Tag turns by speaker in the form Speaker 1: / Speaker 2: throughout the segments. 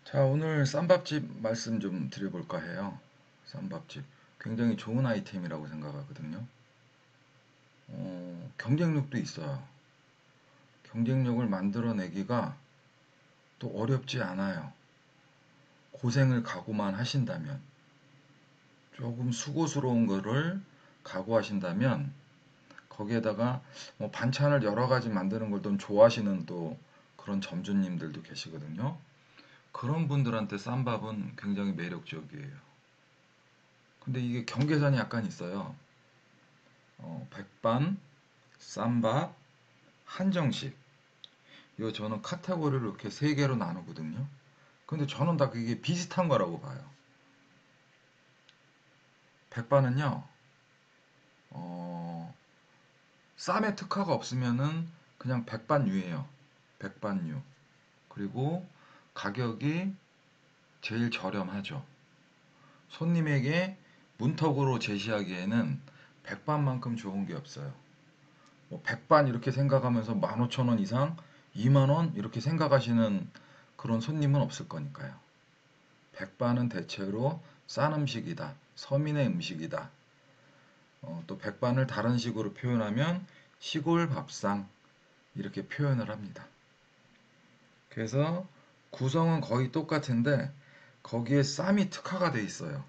Speaker 1: 자, 오늘 쌈밥집 말씀 좀 드려볼까 해요. 쌈밥집. 굉장히 좋은 아이템이라고 생각하거든요. 경쟁력도 있어요. 경쟁력을 만들어내기가 또 어렵지 않아요. 고생을 각오만 하신다면, 조금 수고스러운 거를 각오하신다면, 거기에다가 뭐 반찬을 여러 가지 만드는 걸 좀 좋아하시는 또 그런 점주님들도 계시거든요. 그런 분들한테 쌈밥은 굉장히 매력적이에요. 근데 이게 경계선이 약간 있어요. 백반, 쌈밥, 한정식. 이거 저는 카테고리를 이렇게 세 개로 나누거든요. 근데 저는 다 그게 비슷한 거라고 봐요. 백반은요, 어, 쌈의 특화가 없으면은 그냥 백반류예요. 백반류. 그리고 가격이 제일 저렴하죠. 손님에게 문턱으로 제시하기에는 백반만큼 좋은 게 없어요. 뭐 백반 이렇게 생각하면서 15,000원 이상, 2만 원 이렇게 생각하시는 그런 손님은 없을 거니까요. 백반은 대체로 싼 음식이다. 서민의 음식이다. 또 백반을 다른 식으로 표현하면 시골 밥상 이렇게 표현을 합니다. 그래서 구성은 거의 똑같은데 거기에 쌈이 특화가 돼 있어요.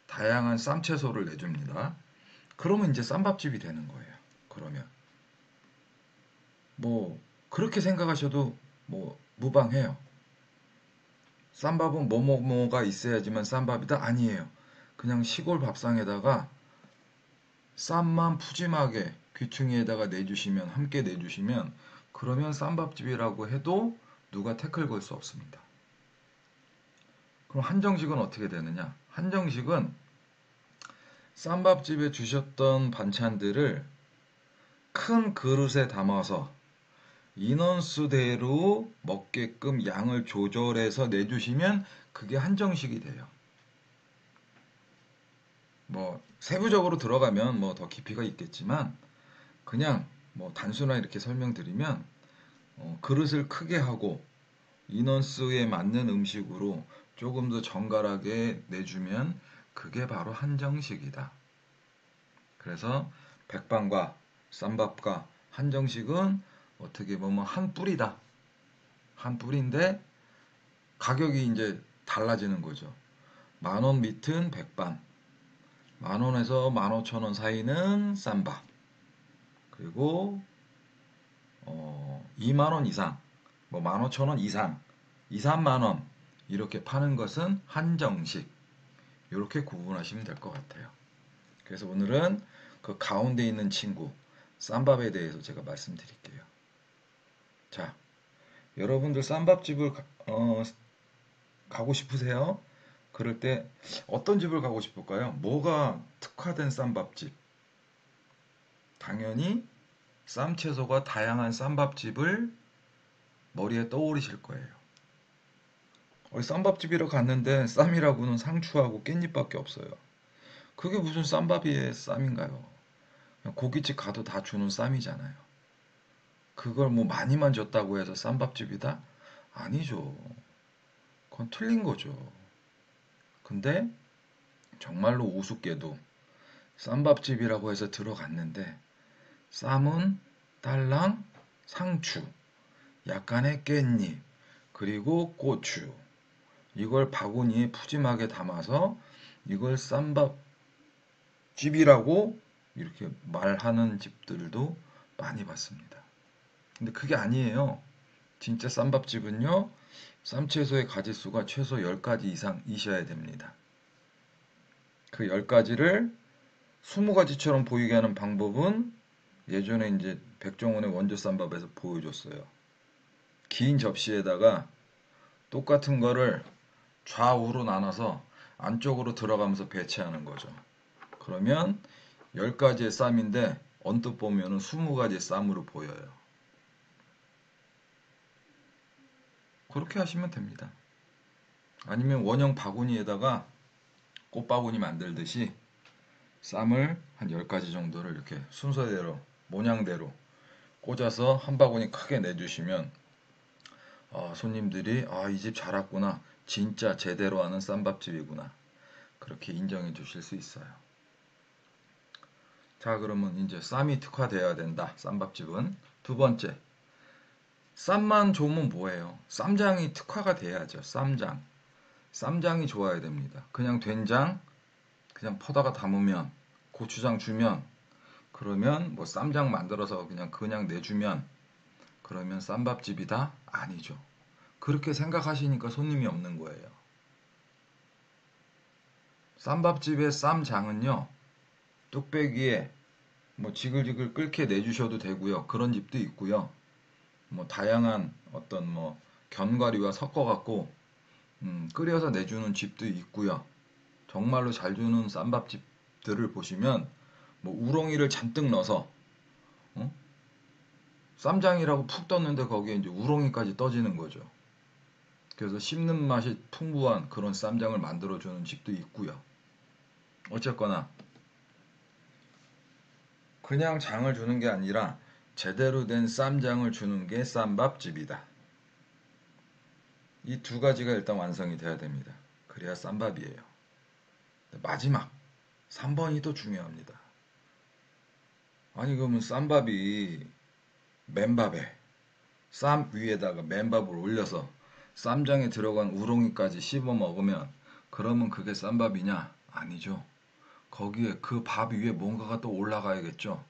Speaker 1: 다양한 쌈 채소를 내줍니다. 그러면 이제 쌈밥집이 되는 거예요. 그러면 뭐 그렇게 생각하셔도 뭐 무방해요. 쌈밥은 뭐뭐뭐가 있어야지만 쌈밥이다? 아니에요. 그냥 시골 밥상에다가 쌈만 푸짐하게 귀퉁이에다가 내주시면, 함께 내주시면, 그러면 쌈밥집이라고 해도 누가 태클 걸 수 없습니다. 그럼 한정식은 어떻게 되느냐? 한정식은 쌈밥집에 주셨던 반찬들을 큰 그릇에 담아서 인원수대로 먹게끔 양을 조절해서 내주시면 그게 한정식이 돼요. 뭐 세부적으로 들어가면 뭐 더 깊이가 있겠지만 그냥 뭐 단순하게 이렇게 설명드리면 그릇을 크게 하고 인원수에 맞는 음식으로 조금 더 정갈하게 내주면 그게 바로 한정식이다. 그래서 백반과 쌈밥과 한정식은 어떻게 보면 한 뿌리다. 한 뿌리인데 가격이 이제 달라지는 거죠. 10,000원 밑은 백반, 10,000원에서 15,000원 사이는 쌈밥, 그리고 2만 원 이상, 뭐 15,000원 이상, 2, 3만 원 이렇게 파는 것은 한정식. 이렇게 구분하시면 될 것 같아요. 그래서 오늘은 그 가운데 있는 친구 쌈밥에 대해서 제가 말씀드릴게요. 자, 여러분들 쌈밥집을 가고 싶으세요? 그럴 때 어떤 집을 가고 싶을까요? 뭐가 특화된 쌈밥집? 당연히 쌈채소가 다양한 쌈밥집을 머리에 떠오르실 거예요. 쌈밥집이라 갔는데 쌈이라고는 상추하고 깻잎밖에 없어요. 그게 무슨 쌈밥이에요, 쌈인가요? 고깃집 가도 다 주는 쌈이잖아요. 그걸 뭐 많이만 줬다고 해서 쌈밥집이다? 아니죠. 그건 틀린 거죠. 근데 정말로 우습게도 쌈밥집이라고 해서 들어갔는데 쌈은 딸랑 상추, 약간의 깻잎, 그리고 고추. 이걸 바구니에 푸짐하게 담아서 이걸 쌈밥집이라고 이렇게 말하는 집들도 많이 봤습니다. 근데 그게 아니에요. 진짜 쌈밥집은요, 쌈채소의 가짓수가 최소 10가지 이상이셔야 됩니다. 그 10가지를 20가지처럼 보이게 하는 방법은 예전에 이제 백종원의 원조쌈밥에서 보여줬어요. 긴 접시에다가 똑같은 거를 좌우로 나눠서 안쪽으로 들어가면서 배치하는 거죠. 그러면 10가지의 쌈인데 언뜻 보면 20가지의 쌈으로 보여요. 그렇게 하시면 됩니다. 아니면 원형 바구니에다가 꽃바구니 만들듯이 쌈을 한 10가지 정도를 이렇게 순서대로 모양대로 꽂아서 한 바구니 크게 내주시면 손님들이 이 집 잘 왔구나. 진짜 제대로 하는 쌈밥집이구나. 그렇게 인정해 주실 수 있어요. 자, 그러면 이제 쌈이 특화되어야 된다. 쌈밥집은. 두 번째, 쌈만 좋으면 뭐예요? 쌈장이 특화가 돼야죠. 쌈장. 쌈장이 좋아야 됩니다. 그냥 된장, 그냥 퍼다가 담으면, 고추장 주면, 그러면 뭐 쌈장 만들어서 그냥 내주면, 그러면 쌈밥집이다? 아니죠. 그렇게 생각하시니까 손님이 없는 거예요. 쌈밥집의 쌈장은요, 뚝배기에 뭐 지글지글 끓게 내주셔도 되고요. 그런 집도 있고요. 뭐 다양한 어떤 뭐 견과류와 섞어갖고 끓여서 내주는 집도 있고요. 정말로 잘 주는 쌈밥집들을 보시면 뭐 우렁이를 잔뜩 넣어서 어? 쌈장이라고 푹 떴는데 거기에 이제 우렁이까지 떠지는 거죠. 그래서 씹는 맛이 풍부한 그런 쌈장을 만들어주는 집도 있고요. 어쨌거나 그냥 장을 주는 게 아니라 제대로 된 쌈장을 주는 게 쌈밥집이다. 이 두 가지가 일단 완성이 돼야 됩니다. 그래야 쌈밥이에요. 마지막 3번이 또 중요합니다. 아니 그러면 쌈밥이 맨밥에 쌈 위에다가 맨밥을 올려서 쌈장에 들어간 우렁이까지 씹어 먹으면 그러면 그게 쌈밥이냐? 아니죠. 거기에 그 밥 위에 뭔가가 또 올라가야겠죠.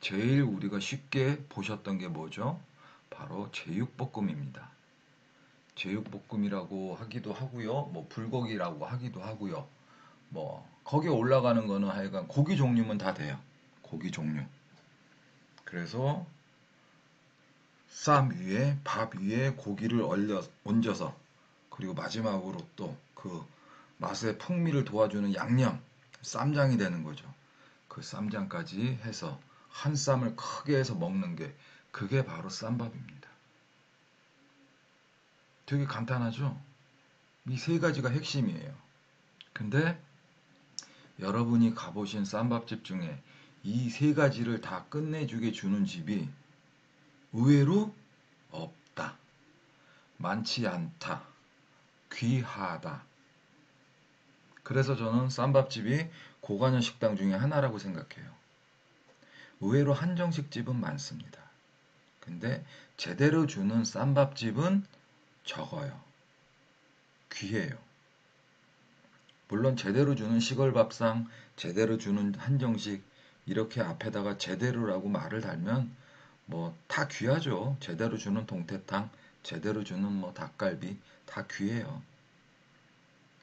Speaker 1: 제일 우리가 쉽게 보셨던 게 뭐죠? 바로 제육볶음입니다. 제육볶음이라고 하기도 하고요. 뭐 불고기라고 하기도 하고요. 뭐 거기에 올라가는 거는 하여간 고기 종류면 다 돼요. 고기 종류. 그래서 쌈 위에 밥 위에 고기를 얹어서 그리고 마지막으로 또 그 맛의 풍미를 도와주는 양념 쌈장이 되는 거죠. 그 쌈장까지 해서 한 쌈을 크게 해서 먹는 게 그게 바로 쌈밥입니다. 되게 간단하죠? 이 세 가지가 핵심이에요. 근데 여러분이 가보신 쌈밥집 중에 이 세 가지를 다 끝내주게 주는 집이 의외로 없다. 많지 않다. 귀하다. 그래서 저는 쌈밥집이 고관여 식당 중에 하나라고 생각해요. 의외로 한정식 집은 많습니다. 근데 제대로 주는 쌈밥집은 적어요. 귀해요. 물론 제대로 주는 시골밥상, 제대로 주는 한정식 이렇게 앞에다가 제대로라고 말을 달면 뭐 다 귀하죠. 제대로 주는 동태탕, 제대로 주는 뭐 닭갈비 다 귀해요.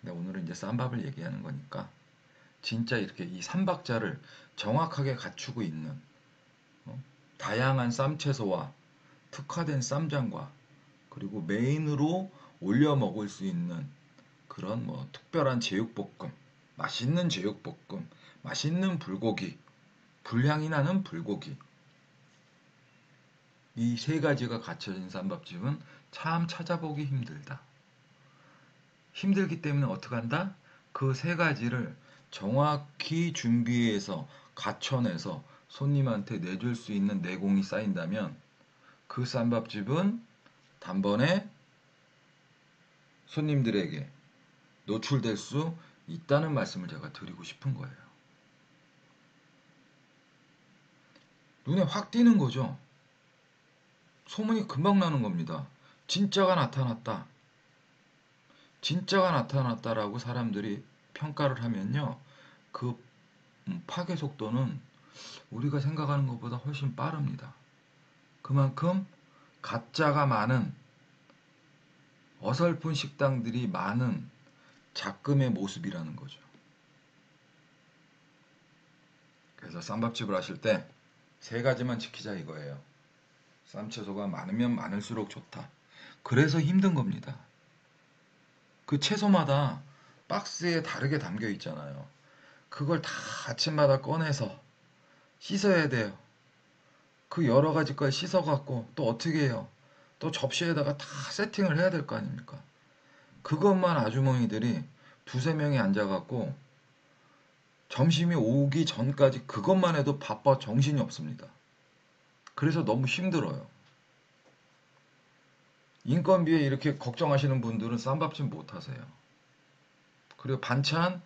Speaker 1: 근데 오늘은 이제 쌈밥을 얘기하는 거니까 진짜 이렇게 이 삼박자를 정확하게 갖추고 있는 다양한 쌈채소와 특화된 쌈장과 그리고 메인으로 올려 먹을 수 있는 그런 뭐 특별한 제육볶음, 맛있는 제육볶음, 맛있는 불고기, 불향이 나는 불고기. 이 세 가지가 갖춰진 쌈밥집은 참 찾아보기 힘들다. 힘들기 때문에 어떻게 한다? 그 세 가지를 정확히 준비해서 갖춰내서 손님한테 내줄 수 있는 내공이 쌓인다면 그 쌈밥집은 단번에 손님들에게 노출될 수 있다는 말씀을 제가 드리고 싶은 거예요. 눈에 확 띄는 거죠. 소문이 금방 나는 겁니다. 진짜가 나타났다. 진짜가 나타났다라고 사람들이 평가를 하면요. 그 파괴 속도는 우리가 생각하는 것보다 훨씬 빠릅니다. 그만큼 가짜가 많은 어설픈 식당들이 많은 작금의 모습이라는 거죠. 그래서 쌈밥집을 하실 때 세 가지만 지키자 이거예요. 쌈채소가 많으면 많을수록 좋다. 그래서 힘든 겁니다. 그 채소마다 박스에 다르게 담겨 있잖아요. 그걸 다 아침마다 꺼내서 씻어야 돼요. 그 여러 가지 걸 씻어갖고 또 어떻게 해요? 또 접시에다가 다 세팅을 해야 될 거 아닙니까? 그것만 아주머니들이 두세 명이 앉아갖고 점심이 오기 전까지 그것만 해도 바빠 정신이 없습니다. 그래서 너무 힘들어요. 인건비에 이렇게 걱정하시는 분들은 쌈밥집 못 하세요. 그리고 반찬,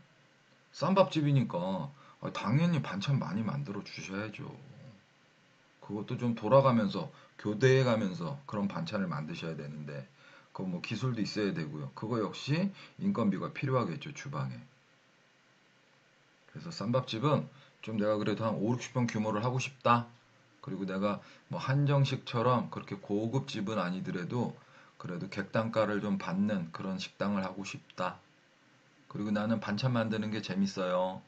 Speaker 1: 쌈밥집이니까 당연히 반찬 많이 만들어 주셔야죠. 그것도 좀 돌아가면서 교대해 가면서 그런 반찬을 만드셔야 되는데 그거 뭐 기술도 있어야 되고요. 그거 역시 인건비가 필요하겠죠, 주방에. 그래서 쌈밥집은 좀 내가 그래도 한 5, 60평 규모를 하고 싶다. 그리고 내가 뭐 한정식처럼 그렇게 고급 집은 아니더라도 그래도 객단가를 좀 받는 그런 식당을 하고 싶다. 그리고 나는 반찬 만드는 게 재밌어요.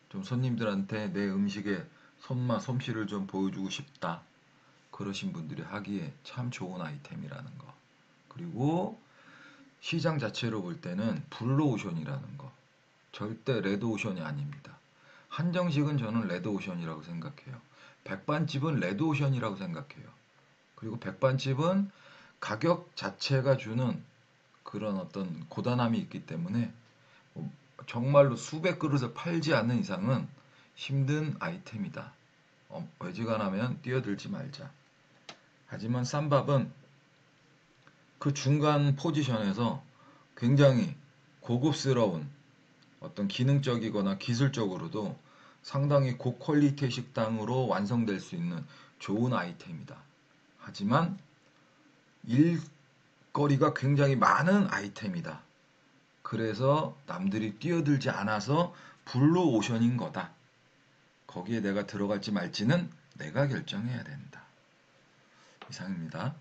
Speaker 1: 좀 손님들한테 내 음식의 손맛, 솜씨를 좀 보여주고 싶다. 그러신 분들이 하기에 참 좋은 아이템이라는 거. 그리고 시장 자체로 볼 때는 블루오션이라는 거. 절대 레드오션이 아닙니다. 한정식은 저는 레드오션이라고 생각해요. 백반집은 레드오션이라고 생각해요. 그리고 백반집은 가격 자체가 주는 그런 어떤 고단함이 있기 때문에 정말로 수백 그릇을 팔지 않는 이상은 힘든 아이템이다. 어지간하면 뛰어들지 말자. 하지만 쌈밥은 그 중간 포지션에서 굉장히 고급스러운 어떤 기능적이거나 기술적으로도 상당히 고퀄리티 식당으로 완성될 수 있는 좋은 아이템이다. 하지만 일거리가 굉장히 많은 아이템이다. 그래서 남들이 뛰어들지 않아서 블루오션인 거다. 거기에 내가 들어갈지 말지는 내가 결정해야 된다. 이상입니다.